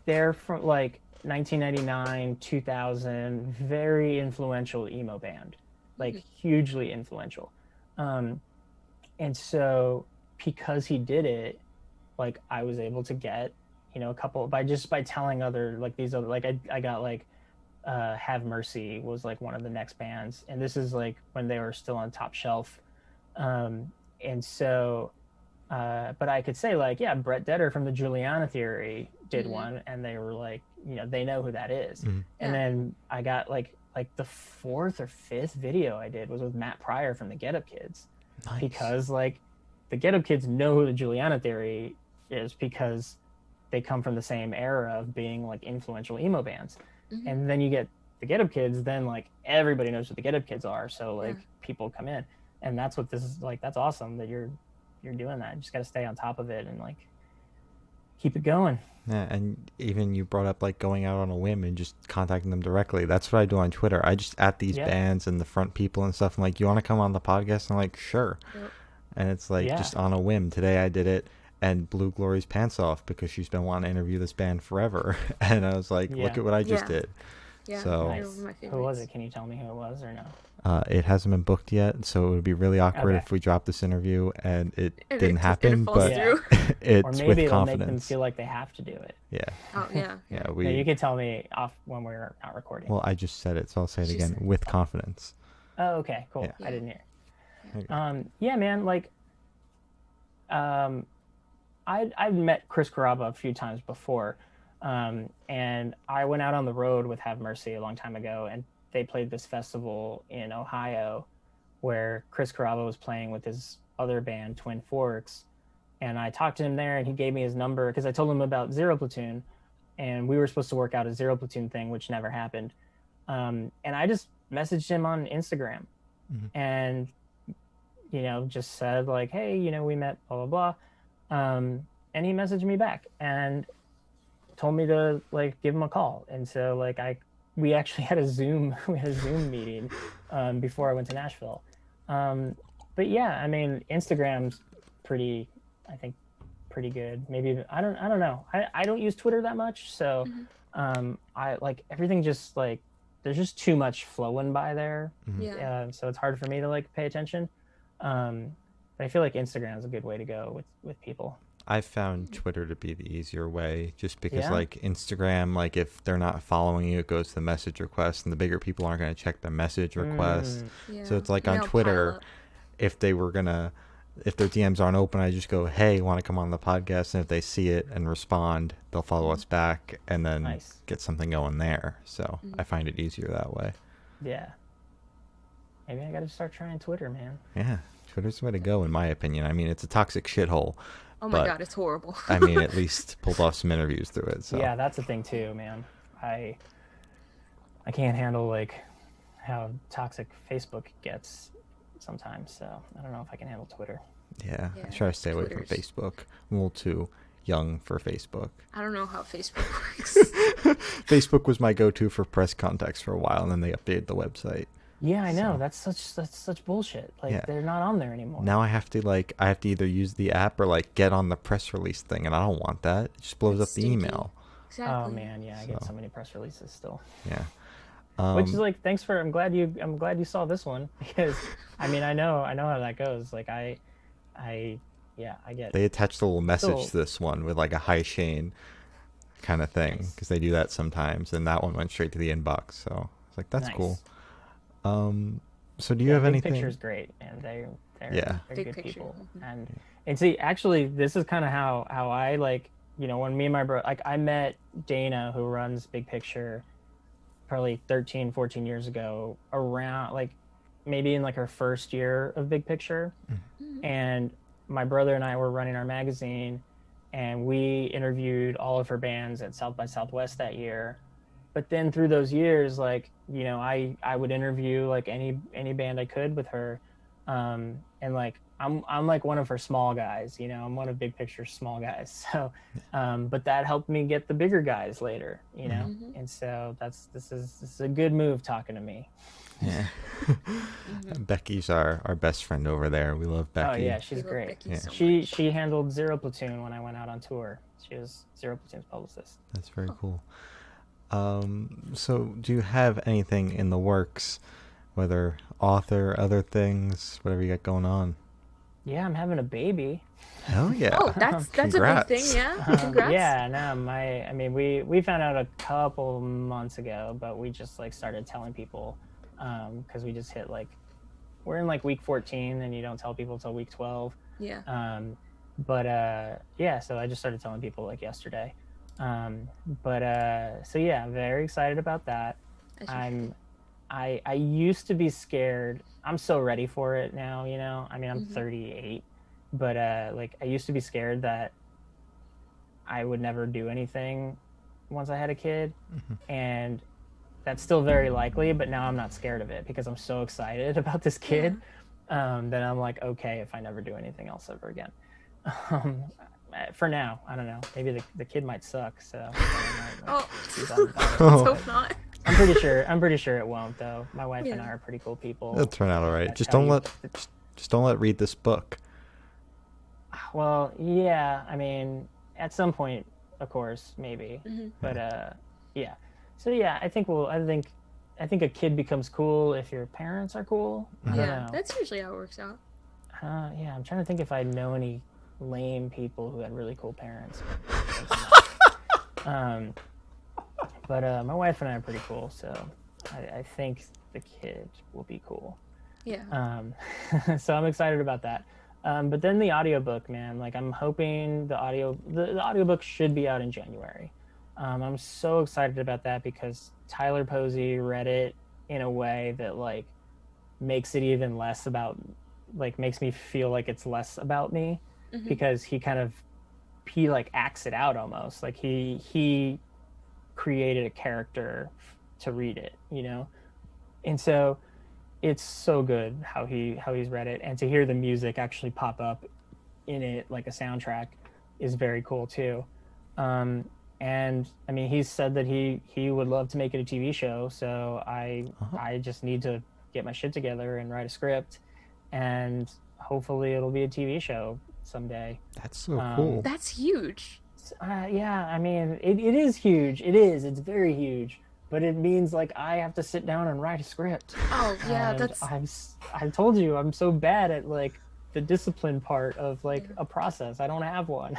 They're from like 1999, 2000, very influential emo band. Like hugely influential. And so because he did it, like I was able to get, you know, a couple by telling other, like these other, like I got like Have Mercy was like one of the next bands. And this is like when they were still on Top Shelf. And so, but I could say like, yeah, Brett Detter from the Juliana Theory did one, and they were like, you know, they know who that is. And then I got like the fourth or fifth video I did was with Matt Pryor from the Get Up Kids. Nice. Because like the Get Up Kids know who the Juliana Theory is because they come from the same era of being like influential emo bands. And then you get the Get Up Kids, then like everybody knows what the Get Up Kids are. So like people come in, and that's what this is like. That's awesome that you're doing that. You just got to stay on top of it and like keep it going. Yeah, and even you brought up like going out on a whim and just contacting them directly. That's what I do on Twitter. I just at these bands and the front people and stuff. I'm like, you want to come on the podcast? I'm like, sure. And it's like just on a whim. Today I did it and blew Glory's pants off because she's been wanting to interview this band forever. And I was like, look at what I just did. Yeah, so nice. Who was it? Can you tell me who it was or no? It hasn't been booked yet, so it would be really awkward if we dropped this interview and it didn't happen. But it's or maybe with it'll confidence. Make them feel like they have to do it. Yeah. Oh yeah. Yeah. No, you can tell me off when we're not recording. Well, I just said it, so I'll say it again with confidence. Oh, okay, cool. Yeah. I didn't hear. Okay. Yeah, man. Like, I've met Chris Carrabba a few times before, and I went out on the road with Have Mercy a long time ago, and they played this festival in Ohio where Chris Carrabba was playing with his other band, Twin Forks. And I talked to him there, and he gave me his number because I told him about Zero Platoon, and we were supposed to work out a Zero Platoon thing, which never happened. And I just messaged him on Instagram and, just said like, hey, we met, blah, blah, blah. And he messaged me back and told me to like give him a call. And so like we actually had a Zoom meeting before I went to Nashville. But yeah, I mean, Instagram's pretty good. Maybe I don't know. I don't use Twitter that much, so I like everything just like there's just too much flowing by there. So it's hard for me to like pay attention. But I feel like Instagram's a good way to go with people. I found Twitter to be the easier way just because like Instagram, like if they're not following you, it goes to the message request, and the bigger people aren't going to check the message request. So it's like on Twitter, if their DMs aren't open, I just go, hey, want to come on the podcast? And if they see it and respond, they'll follow us back and then get something going there. So I find it easier that way. Yeah. Maybe I got to start trying Twitter, man. Yeah. Twitter's the way to go, in my opinion. I mean, it's a toxic shithole. Oh my God, it's horrible. I mean, at least pulled off some interviews through it. So yeah, that's the thing too, man. I can't handle like how toxic Facebook gets sometimes. So I don't know if I can handle Twitter. Yeah, I try to stay away from Facebook. I'm a little too young for Facebook. I don't know how Facebook works. Facebook was my go-to for press contacts for a while, and then they updated the website. Yeah, I know. That's such bullshit. Like they're not on there anymore. Now I have to either use the app or like get on the press release thing, and I don't want that. It just blows up the email. Exactly. Oh man, yeah, I get so many press releases still. Yeah. Which is like, I'm glad you saw this one, because I mean I know how that goes. Like I get. They attached a little message to this one with like a hi Shane kind of thing, because they do that sometimes, and that one went straight to the inbox. So it's like that's cool. So do you have anything? Big Picture's great, and they're good people. And see, actually, this is kind of how I like, when me and my brother, like I met Dana, who runs Big Picture, probably 13, 14 years ago, around like maybe in like her first year of Big Picture. And my brother and I were running our magazine, and we interviewed all of her bands at South by Southwest that year. But then through those years, like, I would interview like any band I could with her. And like, I'm like one of her small guys, I'm one of Big Picture's small guys. So, but that helped me get the bigger guys later, And so this is a good move talking to me. Yeah. Becky's our best friend over there. We love Becky. Oh yeah, she's great. So she handled Zero Platoon when I went out on tour. She was Zero Platoon's publicist. That's very cool. So do you have anything in the works, whether author, other things, whatever you got going on? Yeah, I'm having a baby. Hell yeah. Oh, that's a big thing, yeah. Congrats. Yeah, no, we found out a couple months ago, but we just like started telling people, because we just hit like, we're in like week 14, and you don't tell people till week 12. Yeah. So I just started telling people like yesterday. So yeah, I'm very excited about that. I used to be scared. I'm so ready for it now, I mean, I'm 38, but like I used to be scared that I would never do anything once I had a kid, and that's still very likely, but now I'm not scared of it because I'm so excited about this kid, that I'm like, okay, if I never do anything else ever again. For now, I don't know. Maybe the kid might suck. So. Let's hope not. I'm pretty sure it won't though. My wife and I are pretty cool people. It'll turn out all right. Just don't let read this book. Well, yeah. I mean, at some point, of course, maybe. But yeah. So yeah, I think I think a kid becomes cool if your parents are cool. I don't know. That's usually how it works out. Yeah, I'm trying to think if I know any lame people who had really cool parents. But my wife and I are pretty cool, so I think the kid will be cool. Yeah. So I'm excited about that. But then the audiobook, man, like I'm hoping the audiobook should be out in January. I'm so excited about that because Tyler Posey read it in a way that like makes it even less about, like makes me feel like it's less about me, because he like acts it out almost. Like he created a character to read it, you know? And so it's so good how he's read it, and to hear the music actually pop up in it like a soundtrack is very cool too. And I mean, he's said that he would love to make it a TV show, so I just need to get my shit together and write a script, and hopefully it'll be a TV show someday. That's so cool. That's huge. Yeah, I mean, it is huge. It's very huge. But it means like I have to sit down and write a script. Oh yeah, and I told you I'm so bad at like the discipline part of like a process. I don't have one.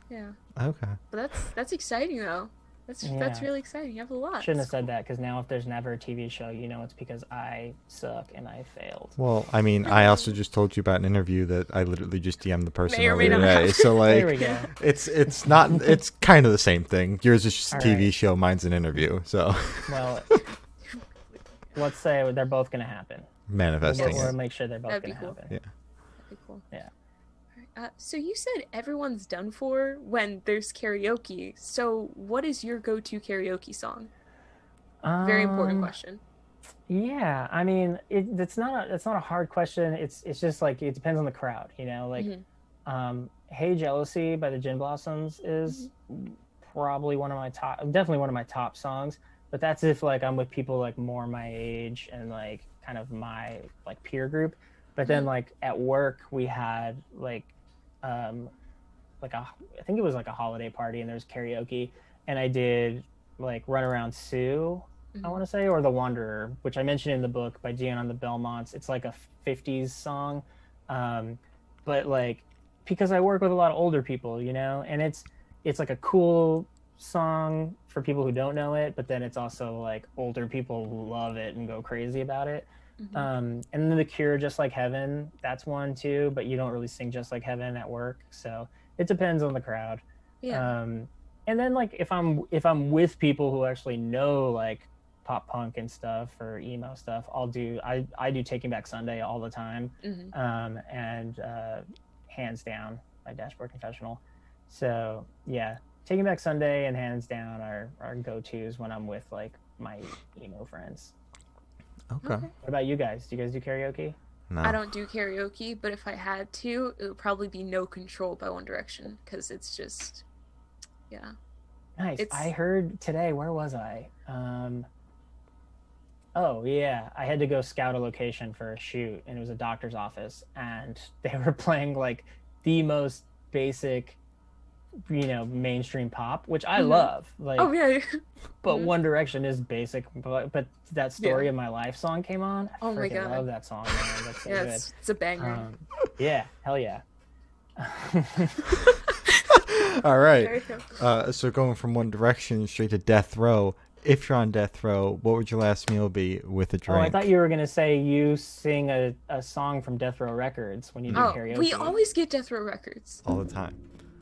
Yeah. Okay. But that's exciting though. That's really exciting. You have a lot. Shouldn't have said that, because now if there's never a TV show, you know it's because I suck and I failed. Well, I mean, I also just told you about an interview that I literally just DM'd the person May or may earlier not today. have. So like, There we go. it's not, it's kind of the same thing. Yours is just a TV show, mine's an interview. So Well, let's say they're both going to happen. manifesting We'll it. make sure they're both That'd be going to cool. happen. Yeah. That'd be cool. Yeah. So you said everyone's done for when there's karaoke. So what is your go-to karaoke song? Very important question. Yeah, I mean, it's not a hard question. It's just like it depends on the crowd, you know. Like, "Hey Jealousy" by the Gin Blossoms is probably definitely one of my top songs. But that's if like I'm with people like more my age and like kind of my like peer group. But then like at work we had like I think it was like a holiday party and there was karaoke, and I did like "Run Around Sue," I want to say, or "The Wanderer," which I mentioned in the book by Dion on the Belmonts. It's like a 50s song, but like because I work with a lot of older people, you know, and it's like a cool song for people who don't know it, but then it's also like older people who love it and go crazy about it. And then The Cure, "Just Like Heaven," that's one too, but you don't really sing "Just Like Heaven" at work, so it depends on the crowd. And then like if I'm with people who actually know like pop punk and stuff or emo stuff, I do "Taking Back Sunday" all the time, and "Hands Down" by Dashboard Confessional. So yeah, "Taking Back Sunday" and "Hands Down" are go-tos when I'm with like my emo friends. Okay. What about you guys? Do you guys do karaoke? No. I don't do karaoke, but if I had to, it would probably be "No Control" by One Direction, because it's just, yeah. Nice. I heard today, where was I? Oh yeah, I had to go scout a location for a shoot, and it was a doctor's office, and they were playing like the most basic, you know, mainstream pop, which I love. Like, oh yeah. But One Direction is basic, but that "Story of My Life" song came on. I Oh my god, love that song, man. That's so good. It's a banger. Yeah, hell yeah. All right. So going from One Direction straight to Death Row. If you're on death row, what would your last meal be with a drink? Oh, I thought you were gonna say you sing a song from Death Row Records when you do karaoke. We always get Death Row Records. All the time.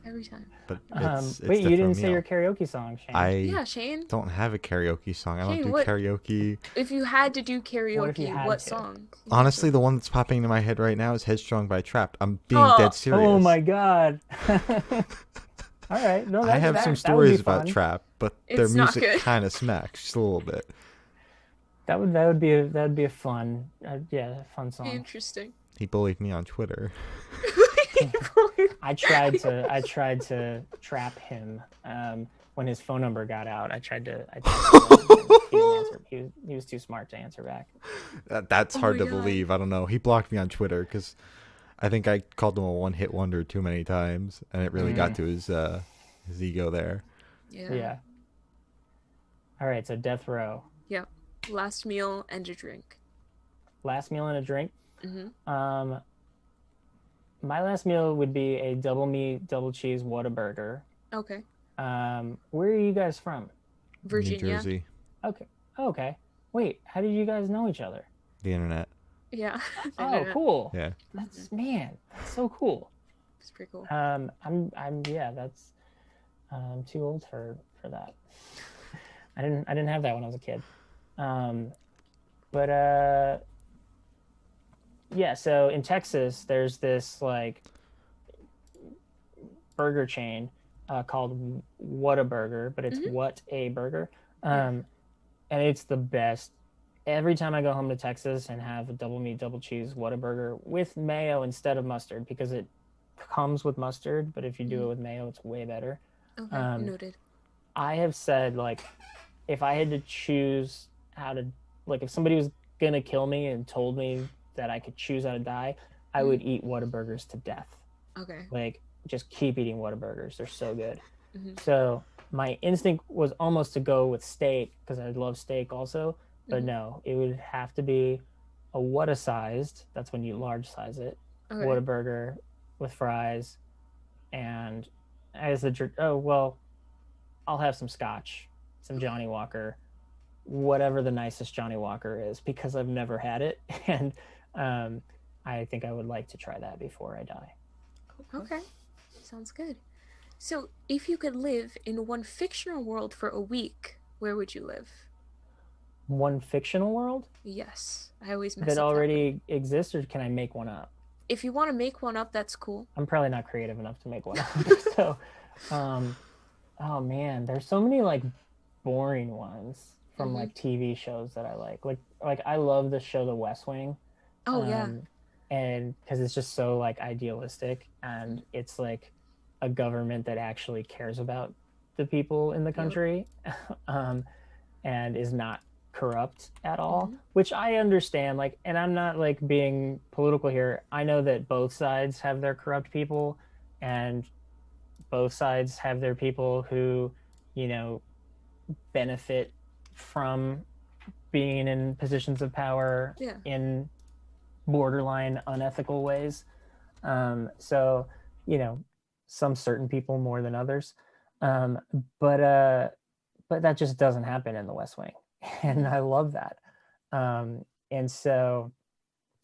Every time. But it's wait, you didn't say meal. your karaoke song, Shane. Yeah, Shane. Don't have a karaoke song. I don't Shane, do karaoke. If you had to do karaoke, what song? Honestly, the one that's popping into my head right now is "Headstrong" by Trapped. I'm being dead serious. Oh my god. All right. No, I have some stories about Trap, but their music kind of smacks just a little bit. That would be a fun fun song. Interesting. He bullied me on Twitter. I tried to trap him when his phone number got out. I tried to he didn't answer. He was too smart to answer back. That's hard to believe. I don't know. He blocked me on Twitter because I think I called him a one-hit wonder too many times, and it really got to his ego there. Yeah. All right, so Death Row. Yep. Last meal and a drink. Last meal and a drink. Mm-hmm. My last meal would be a double meat, double cheese Whataburger. Okay. Where are you guys from? Virginia. New Jersey. Okay. Okay. Wait, how did you guys know each other? The internet. Yeah. Oh, cool. Yeah. That's so cool. It's pretty cool. That's I'm too old for that. I didn't have that when I was a kid. Yeah, so in Texas there's this like burger chain called Whataburger, but it's What a Burger. And it's the best. Every time I go home to Texas and have a double meat, double cheese Whataburger with mayo instead of mustard, because it comes with mustard, but if you do it with mayo, it's way better. Okay, noted. I have said, like, if I had to choose how to, like, if somebody was going to kill me and told me that I could choose how to die, I would eat Whataburgers to death. Okay. Like, just keep eating Whataburgers. They're so good. So my instinct was almost to go with steak, because I love steak also. But no, it would have to be a Whata-sized, that's when you large size it, Whataburger with fries, and as the, I'll have some scotch, some Johnny Walker, whatever the nicest Johnny Walker is, because I've never had it, and I think I would like to try that before I die. Okay, sounds good. So, if you could live in one fictional world for a week, where would you live? One fictional world? Yes, I always mess that up already exists, or can I make one up? If you want to make one up, that's cool. I'm probably not creative enough to make one up. So, oh man, therethere's so many like boring ones from like TV shows that I like. Like I love the show The West Wing. Oh yeah. And because it's just so like idealistic, and it's like a government that actually cares about the people in the country, and is not corrupt at all, which I understand, like, and I'm not like being political here. I know that both sides have their corrupt people, and both sides have their people who, you know, benefit from being in positions of power in borderline unethical ways. So, you know, some certain people more than others. But that just doesn't happen in the West Wing. And I love that. And so,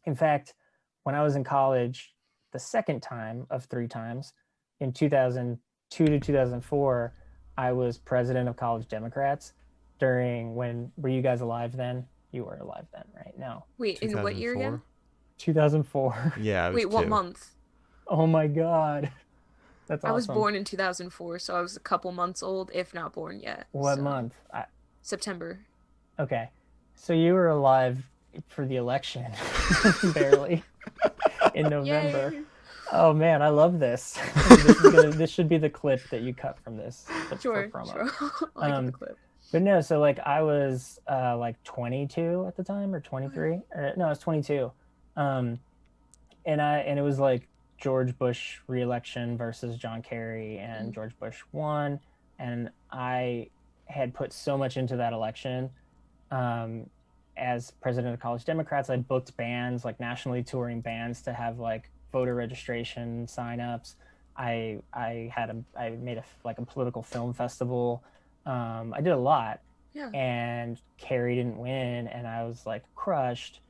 in fact, when I was in college, the second time of 3 times, in 2002 to 2004, I was president of College Democrats were you guys alive then? You were alive then, right? No. Wait, in what year again? 2004. Yeah. Wait, what month? Oh my God. That's awesome. I was born in 2004, so I was a couple months old, if not born yet. What month? September. Okay. So you were alive for the election, barely, in November. Yay. Oh man, I love this. This should be the clip that you cut from this. Sure. I like the clip. But no, so like I was like 22 at the time, or 23. No, I was 22. And it was like George Bush re-election versus John Kerry, and George Bush won, and I had put so much into that election. As president of College Democrats, I booked bands, like nationally touring bands, to have like voter registration signups. I made a political film festival. I did a lot. Yeah. And Kerry didn't win, and I was like crushed,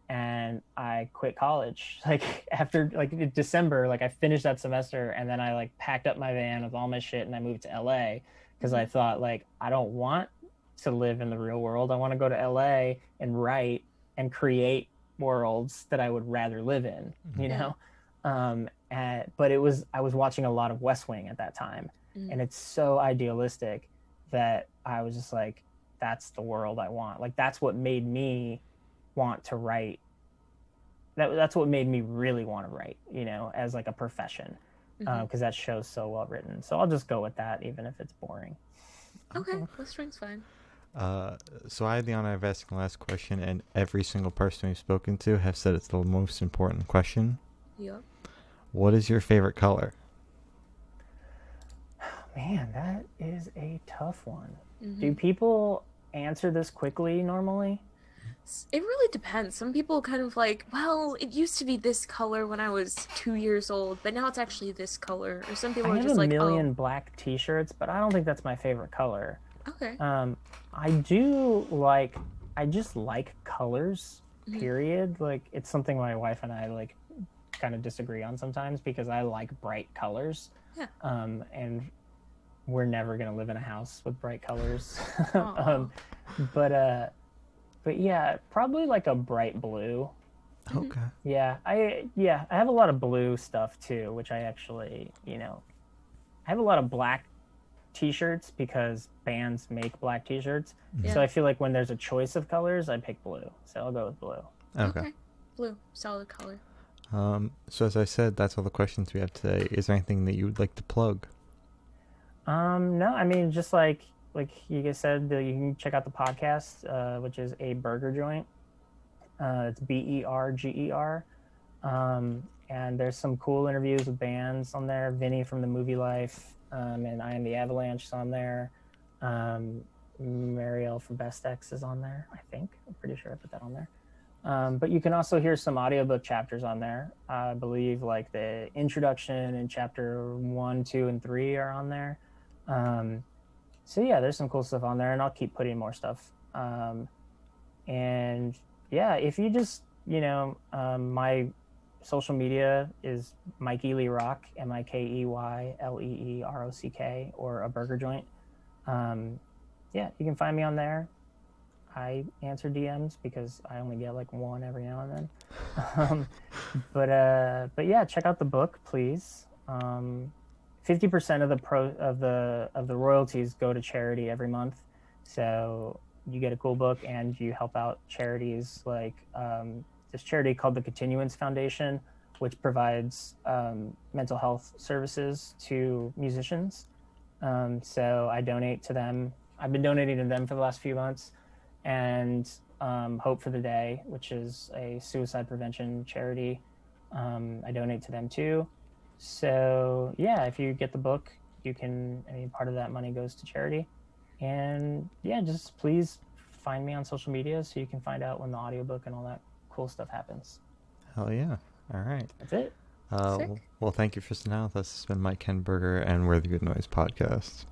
and I quit college. Like after like December, like I finished that semester, and then I like packed up my van with all my shit and I moved to LA, because I thought, like, I don't want to live in the real world. I want to go to LA and write and create worlds that I would rather live in, you know? But I was watching a lot of West Wing at that time, and it's so idealistic that I was just like, that's the world I want. Like, that's what made me want to write. That's what made me really want to write, you know, as like a profession, because that show's so well written. So I'll just go with that, even if it's boring. Okay, West Wing's fine. So I had the honor of asking the last question, and every single person we've spoken to have said it's the most important question. Yep. What is your favorite color? Man, that is a tough one. Do people answer this quickly normally. It really depends. Some people kind of like, well, it used to be this color when I was 2 years old, but now it's actually this color. Or some people are just like, I have a million black t-shirts, but I don't think that's my favorite color. Okay. I just like colors, period. Like, it's something my wife and I like kind of disagree on sometimes because I like bright colors. Yeah. And we're never going to live in a house with bright colors. But yeah, probably like a bright blue. Okay. Yeah, I have a lot of blue stuff too, which I actually, I have a lot of black t-shirts because bands make black t-shirts. Yeah. So I feel like when there's a choice of colors, I pick blue. So I'll go with blue. Okay. Blue, solid color. So as I said, that's all the questions we have today. Is there anything that you would like to plug? No, I mean, just like you guys said, you can check out the podcast, which is A Burger Joint. It's BERGER. And there's some cool interviews with bands on there. Vinny from The Movie Life, and I Am the Avalanche is on there. Marielle from Best X is on there, I think. I'm pretty sure I put that on there. But you can also hear some audiobook chapters on there. I believe like the introduction and chapter 1, 2, and 3 are on there. So yeah, there's some cool stuff on there, and I'll keep putting more stuff. And yeah, if you just, my social media is Mike Ely Rock, MikeyLeeRock, or A Burger Joint. Yeah, you can find me on there. I answer DMs because I only get like one every now and then. But yeah, check out the book, please. 50% of the royalties go to charity every month. So you get a cool book and you help out charities like this charity called the Continuance Foundation, which provides mental health services to musicians. So I donate to them. I've been donating to them for the last few months. And Hope for the Day, which is a suicide prevention charity. I donate to them too. So yeah, if you get the book, part of that money goes to charity. And yeah, just please find me on social media so you can find out when the audiobook and all that cool stuff happens. Hell yeah. All right. That's it. Well, thank you for sitting down with us. This has been Mike Henneberger, and we're the Good Noise Podcast.